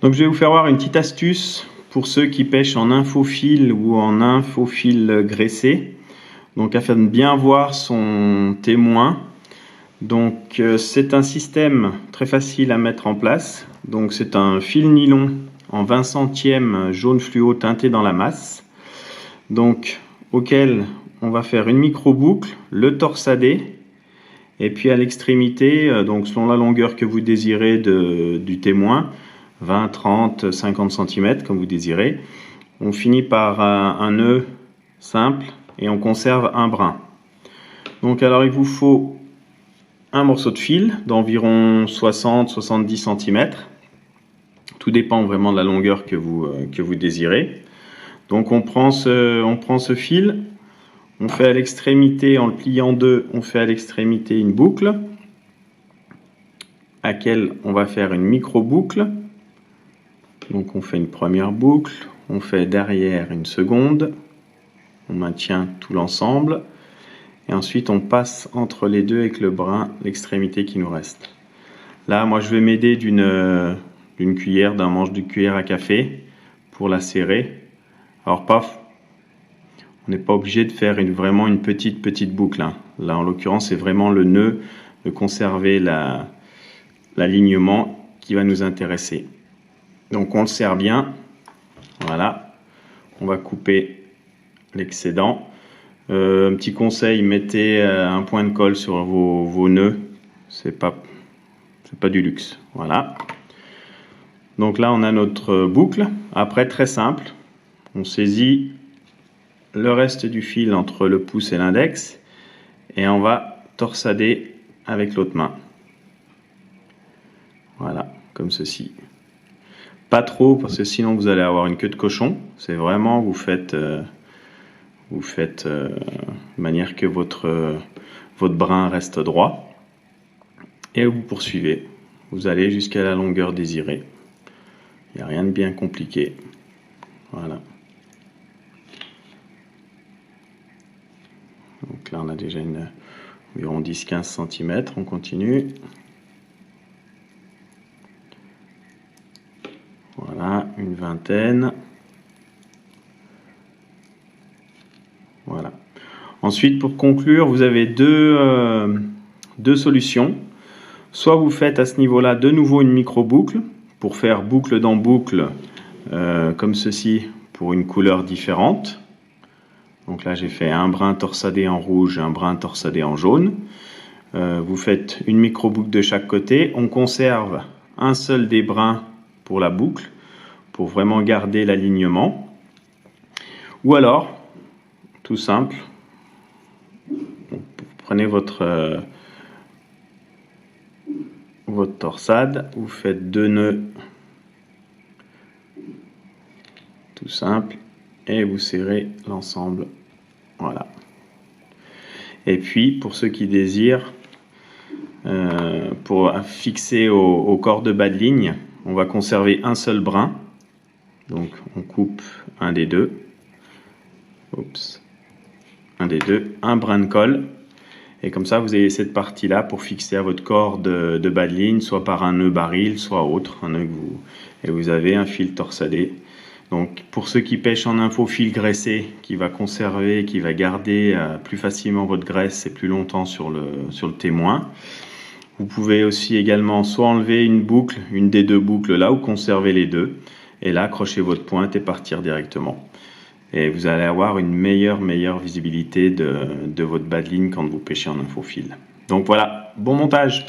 Donc je vais vous faire voir une petite astuce pour ceux qui pêchent en infofil ou en infofil graissé. Donc afin de bien voir son témoin. Donc c'est un système très facile à mettre en place. Donc c'est un fil nylon en 20 centièmes jaune fluo teinté dans la masse. Donc auquel on va faire une micro boucle, le torsader. Et puis à l'extrémité, donc selon la longueur que vous désirez du témoin, 20, 30, 50 cm comme vous désirez, on finit par un nœud simple et on conserve un brin. Donc alors il vous faut un morceau de fil d'environ 60-70 cm. Tout dépend vraiment de la longueur que vous désirez. Donc on prend ce fil, on fait à l'extrémité, en le pliant en deux, on fait à l'extrémité une boucle, à laquelle on va faire une micro-boucle. Donc on fait une première boucle, on fait derrière une seconde, on maintient tout l'ensemble, et ensuite on passe entre les deux avec le brin, l'extrémité qui nous reste. Là, moi je vais m'aider d'une cuillère, d'un manche de cuillère à café pour la serrer. Alors paf, on n'est pas obligé de faire vraiment une petite boucle. Hein. Là en l'occurrence c'est vraiment le nœud, de conserver l'alignement qui va nous intéresser. Donc on le serre bien, voilà, on va couper l'excédent. Un petit conseil, mettez un point de colle sur vos nœuds, c'est pas du luxe, voilà. Donc là on a notre boucle. Après, très simple, on saisit le reste du fil entre le pouce et l'index et on va torsader avec l'autre main. Voilà, comme ceci. Pas trop, parce que sinon vous allez avoir une queue de cochon. C'est vraiment, vous faites de manière que votre brin reste droit. Et vous poursuivez. Vous allez jusqu'à la longueur désirée. Il n'y a rien de bien compliqué. Voilà. Donc là on a déjà environ 10-15 cm. On continue. Voilà, une vingtaine. Voilà. Ensuite, pour conclure, vous avez deux solutions. Soit vous faites à ce niveau-là de nouveau une micro-boucle pour faire boucle dans boucle comme ceci pour une couleur différente. Donc là, j'ai fait un brin torsadé en rouge, un brin torsadé en jaune. Vous faites une micro-boucle de chaque côté. On conserve un seul des brins pour la boucle, pour vraiment garder l'alignement. Ou alors, tout simple, vous prenez votre torsade, vous faites deux nœuds, tout simple, et vous serrez l'ensemble. Voilà. Et puis, pour ceux qui désirent, pour fixer au corps de bas de ligne, on va conserver un seul brin. Donc on coupe un des deux. Oups. Un des deux. Un brin de colle. Et comme ça, vous avez cette partie-là pour fixer à votre corps de bas de ligne, soit par un nœud baril, soit autre. Un nœud et vous avez un fil torsadé. Donc pour ceux qui pêchent en infofil graissé, qui va conserver, qui va garder plus facilement votre graisse et plus longtemps sur le témoin. Vous pouvez aussi également soit enlever une boucle, une des deux boucles là, ou conserver les deux. Et là, accrochez votre pointe et partir directement. Et vous allez avoir une meilleure visibilité de votre bas de ligne quand vous pêchez en infofil. Donc voilà, bon montage!